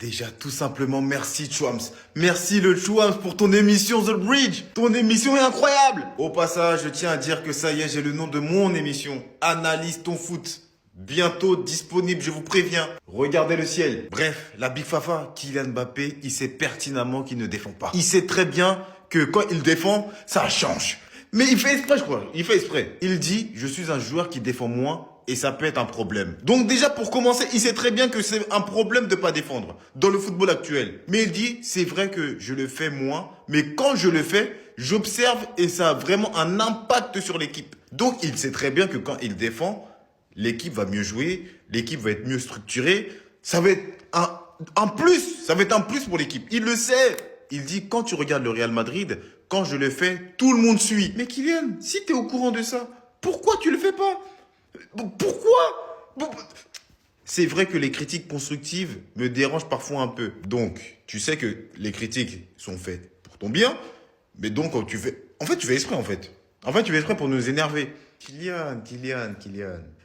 Déjà, tout simplement, merci Chouams. Merci le Chouams pour ton émission The Bridge. Ton émission est incroyable. Au passage, je tiens à dire que ça y est, j'ai le nom de mon émission. Analyse ton foot. Bientôt disponible, je vous préviens. Regardez le ciel. Bref, la Big Fafa, Kylian Mbappé, il sait pertinemment qu'il ne défend pas. Il sait très bien que quand il défend, ça change. Mais il fait exprès, je crois. Il fait exprès. Il dit, je suis un joueur qui défend moins et ça peut être un problème. Donc déjà, pour commencer, il sait très bien que c'est un problème de pas défendre dans le football actuel. Mais il dit, c'est vrai que je le fais moins, mais quand je le fais, j'observe et ça a vraiment un impact sur l'équipe. Donc il sait très bien que quand il défend, l'équipe va mieux jouer, l'équipe va être mieux structurée. Ça va être un plus. Ça va être un plus pour l'équipe. Il le sait. Il dit, quand tu regardes le Real Madrid, quand je le fais, tout le monde suit. Mais Kylian, si tu es au courant de ça, pourquoi tu le fais pas? Pourquoi? C'est vrai que les critiques constructives me dérangent parfois un peu. Donc, tu sais que les critiques sont faites pour ton bien, mais donc tu fais... En fait, tu fais exprès, en fait. En fait, tu fais exprès pour nous énerver. Kylian.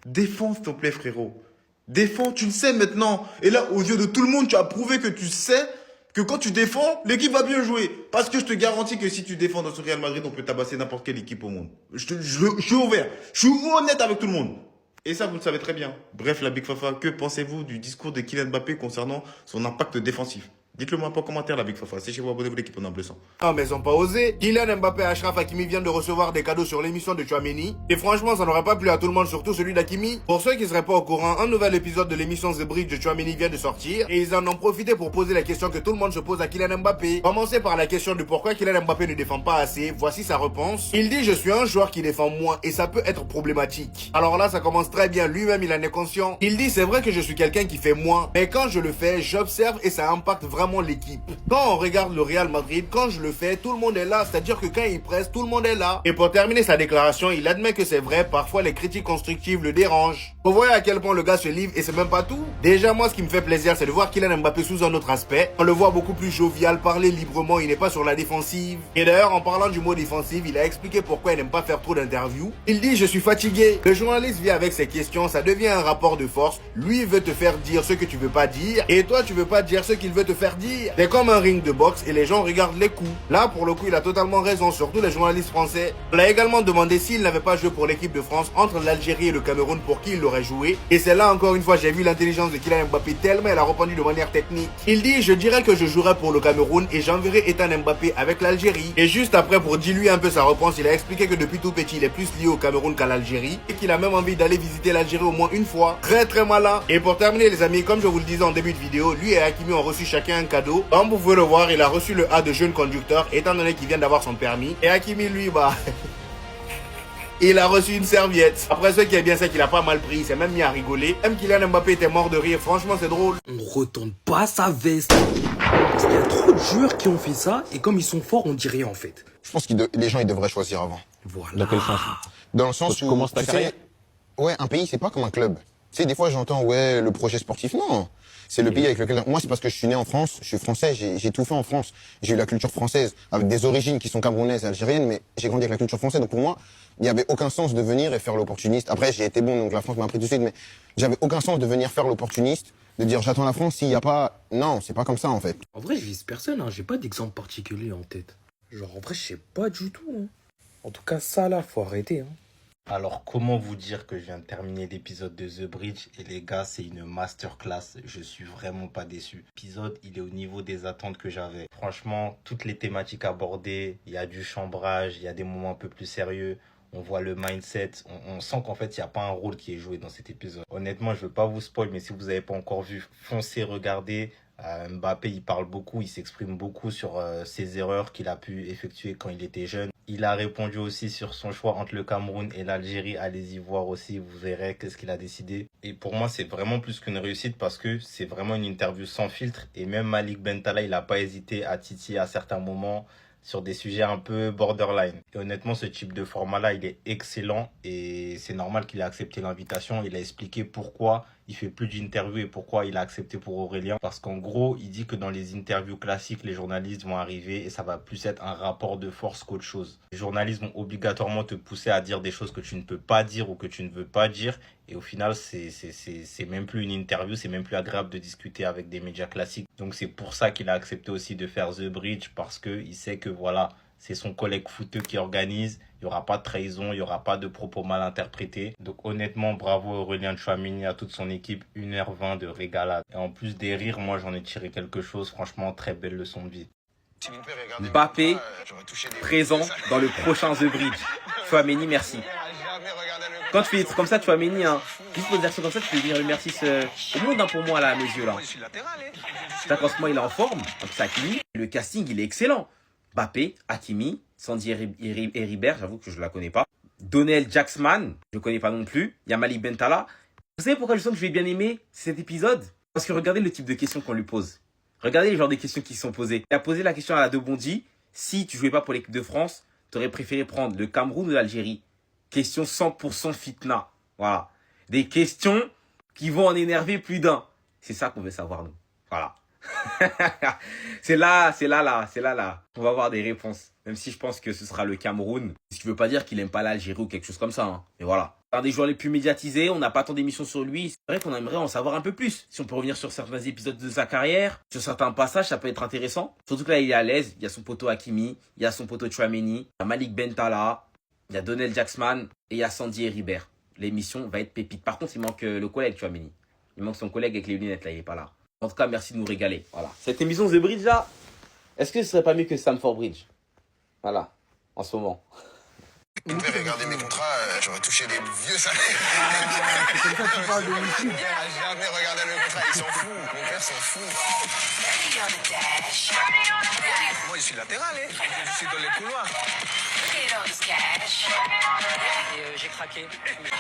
Défends, s'il te plaît, frérot. Défends, tu le sais maintenant. Et là, aux yeux de tout le monde, tu as prouvé que tu sais que quand tu défends, l'équipe va bien jouer. Parce que je te garantis que si tu défends dans ce Real Madrid, on peut tabasser n'importe quelle équipe au monde. Je suis ouvert. Je suis honnête avec tout le monde. Et ça, vous le savez très bien. Bref, la Big Fafa, que pensez-vous du discours de Kylian Mbappé concernant son impact défensif? Dites-le moi pas en commentaire, la Big Fafa. Si chez vous, abonnez-vous l'équipe en un bleu sang. Ah, mais ils ont pas osé. Kylian Mbappé et Achraf Hakimi viennent de recevoir des cadeaux sur l'émission de Tchouaméni. Et franchement, ça n'aurait pas plu à tout le monde, surtout celui d'Hakimi. Pour ceux qui seraient pas au courant, un nouvel épisode de l'émission The Bridge de Tchouaméni vient de sortir. Et ils en ont profité pour poser la question que tout le monde se pose à Kylian Mbappé. Commencez par la question de pourquoi Kylian Mbappé ne défend pas assez. Voici sa réponse. Il dit, je suis un joueur qui défend moins et ça peut être problématique. Alors là, ça commence très bien. Lui-même, il en est conscient. Il dit, c'est vrai que je suis quelqu'un qui fait moins. Mais quand je le fais, j'observe et ça impacte vraiment l'équipe. Quand on regarde le Real Madrid, quand je le fais, tout le monde est là. C'est-à-dire que quand il presse, tout le monde est là. Et pour terminer sa déclaration, il admet que c'est vrai, parfois les critiques constructives le dérangent. Vous voyez à quel point le gars se livre et c'est même pas tout. Déjà, moi, ce qui me fait plaisir, c'est de voir Kylian Mbappé sous un autre aspect. On le voit beaucoup plus jovial, parler librement, il n'est pas sur la défensive. Et d'ailleurs, en parlant du mot défensive, il a expliqué pourquoi il n'aime pas faire trop d'interviews. Il dit, je suis fatigué. Le journaliste vient avec ses questions, ça devient un rapport de force. Lui veut te faire dire ce que tu veux pas dire, et toi, tu veux pas dire ce qu'il veut te faire dire. C'est comme un ring de boxe et les gens regardent les coups. Là, pour le coup, il a totalement raison, surtout les journalistes français. On l'a également demandé s'il n'avait pas joué pour l'équipe de France entre l'Algérie et le Cameroun pour qui il aurait joué. Et c'est là, encore une fois, j'ai vu l'intelligence de Kylian Mbappé tellement elle a répondu de manière technique. Il dit, je dirais que je jouerais pour le Cameroun et j'enverrai Ethan Mbappé avec l'Algérie. Et juste après, pour diluer un peu sa réponse, il a expliqué que depuis tout petit, il est plus lié au Cameroun qu'à l'Algérie et qu'il a même envie d'aller visiter l'Algérie au moins une fois. Très très malin. Et pour terminer les amis, comme je vous le disais en début de vidéo, lui et Hakimi ont reçu chacun un cadeau. Comme vous pouvez le voir, il a reçu le A de jeune conducteur étant donné qu'il vient d'avoir son permis. Et Hakimi lui, il a reçu une serviette. Après, ce qui est bien, c'est qu'il a pas mal pris. Il s'est même mis à rigoler. Même Kylian Mbappé était mort de rire. Franchement, c'est drôle. On retourne pas sa veste. Parce qu'il y a trop de joueurs qui ont fait ça. Et comme ils sont forts, on dit rien en fait. Je pense que les gens ils devraient choisir avant. Voilà. Dans quel sens? Dans le sens Quand tu où commences ta carrière. ouais, un pays c'est pas comme un club. Tu sais, des fois j'entends ouais le projet sportif. Non, c'est le pays avec lequel moi c'est parce que je suis né en France, je suis français, j'ai tout fait en France. J'ai eu la culture française avec des origines qui sont camerounaises et algériennes, mais j'ai grandi avec la culture française. Donc pour moi, il n'y avait aucun sens de venir et faire l'opportuniste. Après j'ai été bon donc la France m'a pris tout de suite, mais j'avais aucun sens de venir faire l'opportuniste, de dire j'attends la France s'il y a pas. Non, c'est pas comme ça en fait. En vrai, je vise personne, hein. J'ai pas d'exemple particulier en tête. Genre, en vrai, je sais pas du tout. Hein. En tout cas, ça là, faut arrêter. Hein. Alors, comment vous dire que je viens de terminer l'épisode de The Bridge et les gars, c'est une masterclass. Je suis vraiment pas déçu. L'épisode, il est au niveau des attentes que j'avais. Franchement, toutes les thématiques abordées, il y a du chambrage, il y a des moments un peu plus sérieux. On voit le mindset, on sent qu'en fait, il n'y a pas un rôle qui est joué dans cet épisode. Honnêtement, je ne veux pas vous spoil, mais si vous n'avez pas encore vu, foncez, regardez. Mbappé, il parle beaucoup, il s'exprime beaucoup sur ses erreurs qu'il a pu effectuer quand il était jeune. Il a répondu aussi sur son choix entre le Cameroun et l'Algérie. Allez-y voir aussi, vous verrez qu'est-ce qu'il a décidé. Et pour moi, c'est vraiment plus qu'une réussite parce que c'est vraiment une interview sans filtre. Et même Malik Bentala, il n'a pas hésité à titiller à certains moments sur des sujets un peu borderline. Et honnêtement, ce type de format-là, il est excellent et c'est normal qu'il ait accepté l'invitation. Il a expliqué pourquoi il fait plus d'interviews et pourquoi il a accepté pour Aurélien. Parce qu'en gros, il dit que dans les interviews classiques, les journalistes vont arriver et ça va plus être un rapport de force qu'autre chose. Les journalistes vont obligatoirement te pousser à dire des choses que tu ne peux pas dire ou que tu ne veux pas dire. Et au final, c'est même plus une interview, c'est même plus agréable de discuter avec des médias classiques. Donc c'est pour ça qu'il a accepté aussi de faire The Bridge, parce qu'il sait que voilà, c'est son collègue footeux qui organise. Il n'y aura pas de trahison, il n'y aura pas de propos mal interprétés. Donc honnêtement, bravo Aurélien Tchouaméni, à toute son équipe, 1h20 de régalade. Et en plus des rires, moi j'en ai tiré quelque chose. Franchement, très belle leçon de vie. Mbappé, présent dans le prochain The Bridge. Tchouaméni, merci. Quand tu fais des trucs comme ça, Tchouaméni, hein, juste pour des actions comme ça, tu fais venir le merci au monde, hein, pour moi, là, à mes yeux, là. Qu'en ce moment, il est en forme, comme ça, Hakimi. Le casting, il est excellent. Mbappé, Hakimi, Sandy Ribert, j'avoue que je ne la connais pas. Donnell Jacksman, je ne connais pas non plus. Il y a Malik Bentala. Vous savez pourquoi je sens que je vais bien aimer cet épisode? Parce que regardez le type de questions qu'on lui pose. Regardez les genres de questions qui sont posées. Il a posé la question à la Debondi. Si tu jouais pas pour l'équipe de France, tu aurais préféré prendre le Cameroun ou l'Algérie? Question 100% fitna. Voilà. Des questions qui vont en énerver plus d'un. C'est ça qu'on veut savoir, nous. Voilà. c'est là. On va avoir des réponses. Même si je pense que ce sera le Cameroun. Ce qui veut pas dire qu'il aime pas l'Algérie ou quelque chose comme ça, hein. Mais voilà. Un des joueurs les plus médiatisés, on n'a pas tant d'émissions sur lui. C'est vrai qu'on aimerait en savoir un peu plus. Si on peut revenir sur certains épisodes de sa carrière, sur certains passages, ça peut être intéressant. Surtout que là, il est à l'aise. Il y a son poteau Hakimi, il y a son poteau Tchouaméni, il y a Malik Bentala, il y a Donnell Jacksman et il y a Sandy Ribert. L'émission va être pépite. Par contre, il manque le collègue Tchouaméni. Il manque son collègue avec les lunettes, là, il est pas là. En tout cas, merci de nous régaler. Voilà. Cette émission The Bridge, là, est-ce que ce serait pas mieux que Stamford Bridge? Voilà, en ce moment. Vous pouvez regarder mes contrats, j'aurais touché des vieux salaires. C'est comme ça que tu parles de YouTube. Jamais regardé mes contrats, il s'en fout. Mon père s'en fout. Moi, je suis latéral, hein. Je suis dans les couloirs. Et j'ai craqué.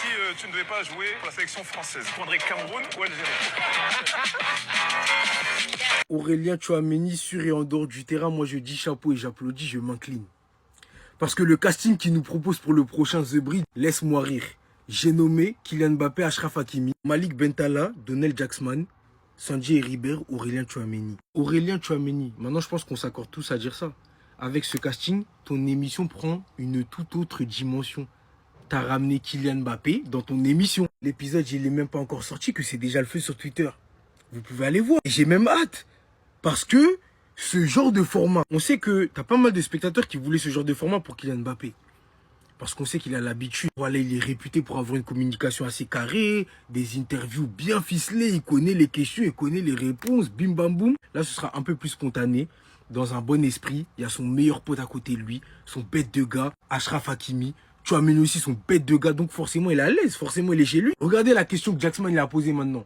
Si tu ne devais pas jouer pour la sélection française, tu prendrais Cameroun ou Algérie? Aurélien Tchouaméni, sur et en dehors du terrain, moi je dis chapeau et j'applaudis, je m'incline. Parce que le casting qu'il nous propose pour le prochain The Bridge, laisse-moi rire. J'ai nommé Kylian Mbappé, Achraf Hakimi, Malik Bentala, Donnell Jacksman, Sandy Ribert, Aurélien Tchouaméni. Aurélien Tchouaméni, maintenant je pense qu'on s'accorde tous à dire ça. Avec ce casting, ton émission prend une toute autre dimension. T'as ramené Kylian Mbappé dans ton émission. L'épisode, il n'est même pas encore sorti, que c'est déjà le feu sur Twitter. Vous pouvez aller voir. Et j'ai même hâte. Parce que ce genre de format, on sait que t'as pas mal de spectateurs qui voulaient ce genre de format pour Kylian Mbappé. Parce qu'on sait qu'il a l'habitude. Voilà, il est réputé pour avoir une communication assez carrée, des interviews bien ficelées, il connaît les questions, il connaît les réponses, bim bam boum. Là, ce sera un peu plus spontané, dans un bon esprit. Il y a son meilleur pote à côté de lui, son bête de gars, Achraf Hakimi. Tchouaméni aussi, son bête de gars, donc forcément, il est à l'aise, forcément, il est chez lui. Regardez la question que Jacksman il a posée maintenant.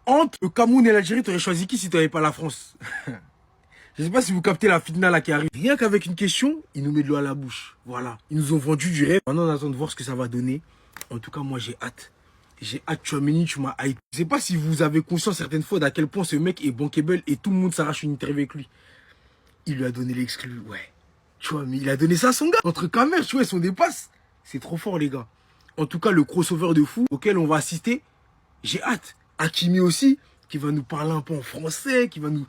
Entre le Cameroun et l'Algérie, tu aurais choisi qui si tu n'avais pas la France? Je ne sais pas si vous captez la fitna là qui arrive. Rien qu'avec une question, ils nous mettent de l'eau à la bouche. Voilà. Ils nous ont vendu du rêve. Maintenant, on attend de voir ce que ça va donner. En tout cas, moi, j'ai hâte. J'ai hâte, Tchouaméni, tu m'as hype. Je ne sais pas si vous avez conscience certaines fois d'à quel point ce mec est bankable et tout le monde s'arrache une interview avec lui. Il lui a donné l'exclu, ouais. Tchouaméni, il a donné ça à son gars. Entre Kamer, tu vois, son dépasse. C'est trop fort, les gars. En tout cas, le crossover de fou auquel on va assister, j'ai hâte. Hakimi aussi, qui va nous parler un peu en français, qui va nous...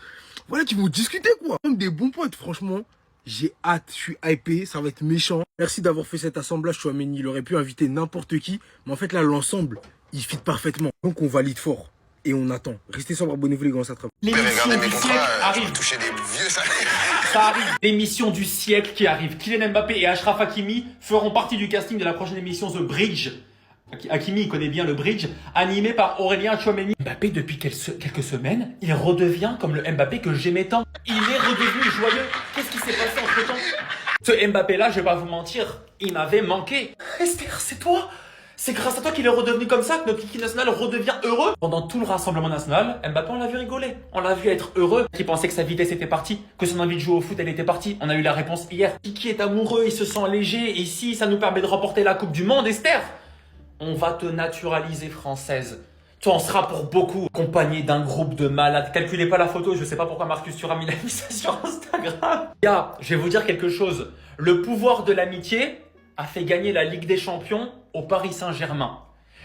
Voilà, qui vont discuter, quoi. Comme des bons potes, franchement. J'ai hâte, je suis hypé, ça va être méchant. Merci d'avoir fait cet assemblage, Tchouaméni. Il aurait pu inviter n'importe qui. Mais en fait, là, l'ensemble, il fit parfaitement. Donc, on valide fort. Et on attend. Restez sobre, abonnez-vous, les gars, ça trappe. L'émission du siècle arrive. Toucher des vieux salaires. Ça arrive. L'émission du siècle qui arrive. Kylian Mbappé et Achraf Hakimi feront partie du casting de la prochaine émission The Bridge. Hakimi, il connaît bien le Bridge, animé par Aurélien Tchouaméni. Mbappé, depuis quelques semaines, il redevient comme le Mbappé que j'aimais tant. Il est redevenu joyeux. Qu'est-ce qui s'est passé entre temps? Ce Mbappé-là, je vais pas vous mentir, il m'avait manqué. Esther, c'est toi? C'est grâce à toi qu'il est redevenu comme ça que notre équipe nationale redevient heureux. Pendant tout le rassemblement national, Mbappé, on l'a vu rigoler. On l'a vu être heureux. Qui pensait que sa vitesse était partie, que son envie de jouer au foot, elle était partie. On a eu la réponse hier. Qui est amoureux, il se sent léger. Et si ça nous permet de remporter la Coupe du Monde, Esther, on va te naturaliser française. Tu en seras pour beaucoup, accompagné d'un groupe de malades. Calculez pas la photo, je sais pas pourquoi Marcus Thuram il a mis ça sur Instagram. Gars, je vais vous dire quelque chose. Le pouvoir de l'amitié a fait gagner la Ligue des Champions au Paris Saint-Germain.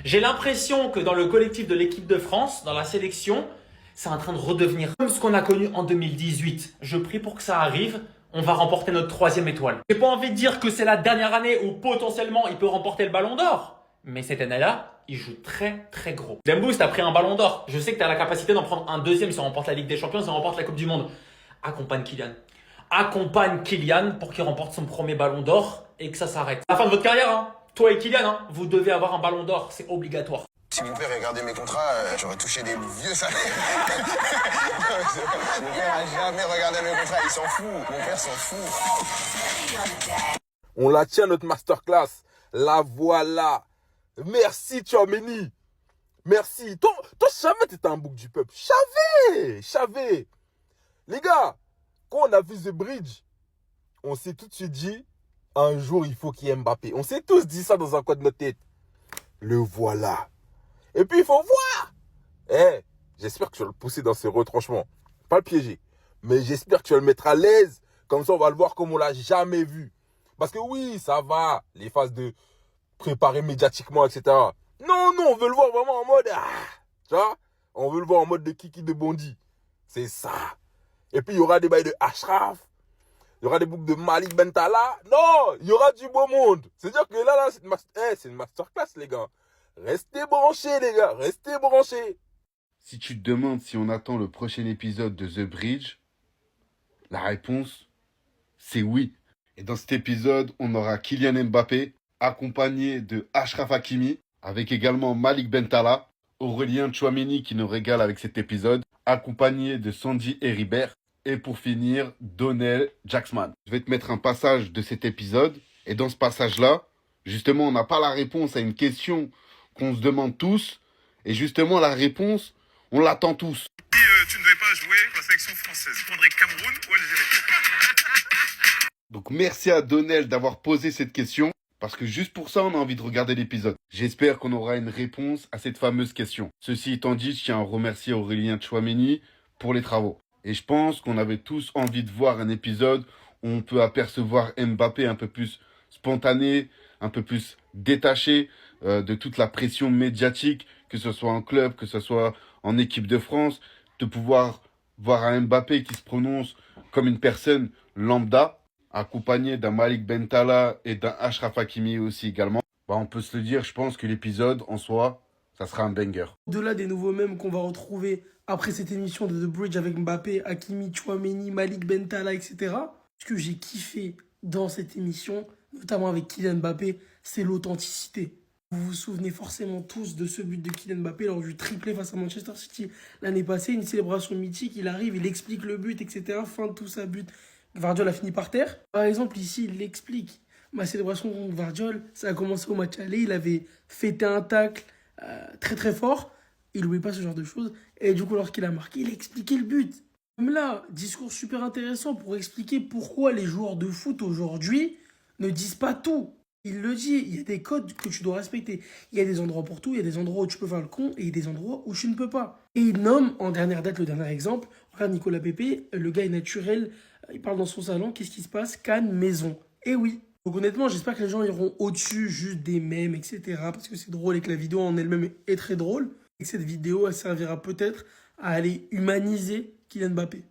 J'ai l'impression que dans le collectif de l'équipe de France, dans la sélection, c'est en train de redevenir comme ce qu'on a connu en 2018. Je prie pour que ça arrive. On va remporter notre 3e étoile. J'ai pas envie de dire que c'est la dernière année où potentiellement il peut remporter le ballon d'or. Mais cette année-là, il joue très très gros. Dembouz, t'as pris un ballon d'or. Je sais que t'as la capacité d'en prendre un deuxième si on remporte la Ligue des Champions, si on remporte la Coupe du Monde. Accompagne Kylian. Accompagne Kylian pour qu'il remporte son premier ballon d'or et que ça s'arrête. À la fin de votre carrière, hein, toi et Kylian, hein, vous devez avoir un ballon d'or. C'est obligatoire. Si mon père regardait mes contrats, j'aurais touché des vieux salaires. Mon père a jamais regardé mes contrats, il s'en fout. Mon père s'en fout. On la tient, notre masterclass. La voilà. Merci, Tchouaméni. Merci. Toi, je savais que t'étais un bouc du peuple. Je savais. Les gars, quand on a vu The Bridge, on s'est tout de suite dit, un jour, il faut qu'il y ait Mbappé. On s'est tous dit ça dans un coin de notre tête. Le voilà. Et puis, il faut voir. J'espère que tu vas le pousser dans ses retranchements. Pas le piéger. Mais j'espère que tu vas le mettre à l'aise. Comme ça, on va le voir comme on l'a jamais vu. Parce que oui, ça va. Les phases de préparer médiatiquement, etc. Non, on veut le voir vraiment en mode... tu vois? On veut le voir en mode de Kiki de Bondy. C'est ça. Et puis, il y aura des bails de Ashraf. Il y aura des boucles de Malik Bentala. Non, il y aura du beau monde. C'est-à-dire que là, c'est une masterclass, les gars. Restez branchés, les gars. Restez branchés. Si tu te demandes si on attend le prochain épisode de The Bridge, la réponse, c'est oui. Et dans cet épisode, on aura Kylian Mbappé, accompagné de Achraf Hakimi, avec également Malik Bentala, Aurélien Tchouaméni qui nous régale avec cet épisode, accompagné de Sandy Heribert, et pour finir, Donnell Jacksman. Je vais te mettre un passage de cet épisode, et dans ce passage-là, justement, on n'a pas la réponse à une question qu'on se demande tous, et justement, la réponse, on l'attend tous. Tu ne devais pas jouer pour la sélection française. Tu prendrais Cameroun ou Algérie? Donc merci à Donnell d'avoir posé cette question, parce que juste pour ça, on a envie de regarder l'épisode. J'espère qu'on aura une réponse à cette fameuse question. Ceci étant dit, je tiens à remercier Aurélien Tchouaméni pour les travaux. Et je pense qu'on avait tous envie de voir un épisode où on peut apercevoir Mbappé un peu plus spontané, un peu plus détaché de toute la pression médiatique, que ce soit en club, que ce soit en équipe de France, de pouvoir voir un Mbappé qui se prononce comme une personne lambda, accompagné d'un Malik Bentala et d'un Achraf Hakimi aussi également. On peut se le dire, je pense que l'épisode en soi, ça sera un banger. Au-delà des nouveaux mèmes qu'on va retrouver après cette émission de The Bridge avec Mbappé, Hakimi, Tchouaméni, Malik Bentala, etc. Ce que j'ai kiffé dans cette émission, notamment avec Kylian Mbappé, c'est l'authenticité. Vous vous souvenez forcément tous de ce but de Kylian Mbappé lors du triplé face à Manchester City l'année passée, une célébration mythique, il arrive, il explique le but, etc. Fin de tout ça, but. Gvardiol a fini par terre. Par exemple, ici, il l'explique. Ma célébration contre Gvardiol, ça a commencé au match aller, il avait fêté un tacle très très fort, il n'oubliait pas ce genre de choses, et du coup, lorsqu'il a marqué, il a expliqué le but. Même là, discours super intéressant pour expliquer pourquoi les joueurs de foot aujourd'hui ne disent pas tout. Il le dit, il y a des codes que tu dois respecter. Il y a des endroits pour tout, il y a des endroits où tu peux faire le con et il y a des endroits où tu ne peux pas. Et il nomme en dernière date le dernier exemple. Regarde Nicolas Pepe, le gars est naturel, il parle dans son salon, qu'est-ce qui se passe? Cannes, maison. Et oui. Donc honnêtement, j'espère que les gens iront au-dessus juste des mèmes, etc. Parce que c'est drôle et que la vidéo en elle-même est très drôle. Et que cette vidéo, elle servira peut-être à aller humaniser Kylian Mbappé.